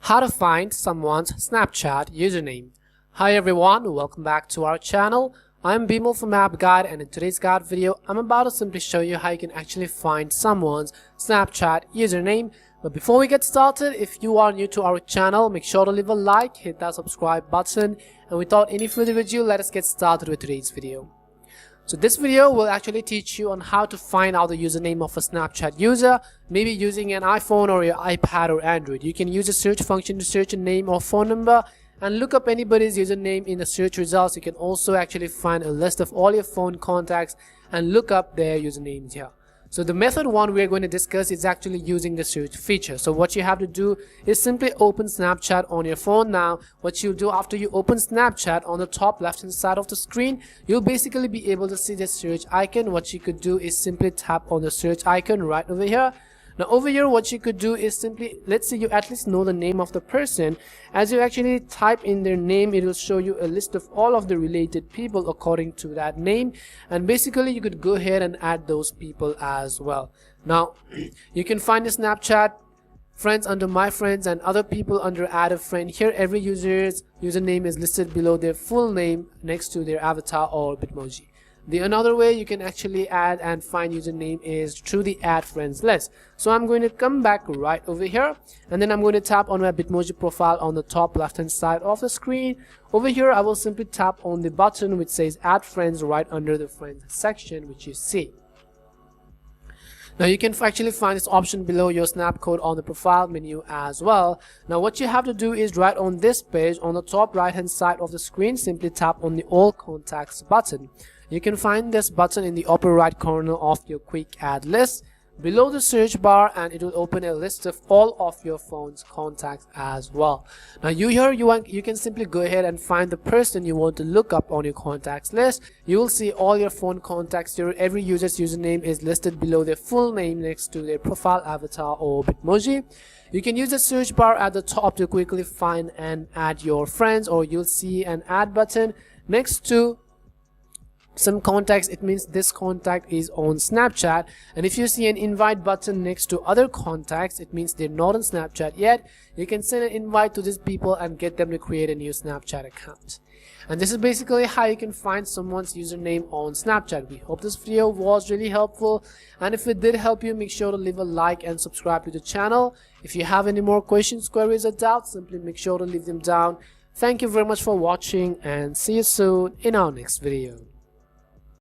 How to find someone's Snapchat username. Hi everyone, welcome back to our channel. I'm Bimo from App Guide, and in today's guide video I'm about to simply show you how you can actually find someone's Snapchat username. But before we get started, if you are new to our channel, make sure to leave a like, hit that subscribe button, and without any further ado, let us get started with today's video. So this video will actually teach you on how to find out the username of a Snapchat user, maybe using an iPhone or your iPad or Android. You can use a search function to search a name or phone number and look up anybody's username in the search results. You can also actually find a list of all your phone contacts and look up their usernames here. So the method one we're going to discuss is actually using the search feature. So what you have to do is simply open Snapchat on your phone. Now what you'll do after you open Snapchat, on the top left hand side of the screen, you'll basically be able to see the search icon. What you could do is simply tap on the search icon right over here. Now over here, what you could do is simply, let's say you at least know the name of the person. As you actually type in their name, it will show you a list of all of the related people according to that name, and basically you could go ahead and add those people as well. Now you can find the Snapchat friends under my friends and other people under add a friend. Here every user's username is listed below their full name next to their avatar or Bitmoji. The another way you can actually add and find username is through the add friends list. So I'm going to come back right over here, and then I'm going to tap on my Bitmoji profile on the top left hand side of the screen. Over here I will simply tap on the button which says add friends right under the friends section, which you see. Now you can actually find this option below your snap code on the profile menu as well. Now what you have to do is right on this page, on the top right hand side of the screen, simply tap on the all contacts button. You can find this button in the upper right corner of your quick add list below the search bar, and it will open a list of all of your phone's contacts as well. Now you can simply go ahead and find the person you want to look up on your contacts list. You will see all your phone contacts here. Every user's username is listed below their full name next to their profile avatar or Bitmoji. You can use the search bar at the top to quickly find and add your friends, or you'll see an add button next to some contacts. It means this contact is on Snapchat, and if you see an invite button next to other contacts, it means they're not on Snapchat yet. You can send an invite to these people and get them to create a new Snapchat account. And this is basically how you can find someone's username on Snapchat. We hope this video was really helpful, and if it did help you, make sure to leave a like and subscribe to the channel. If you have any more questions, queries or doubts, simply make sure to leave them down. Thank you very much for watching, and see you soon in our next video.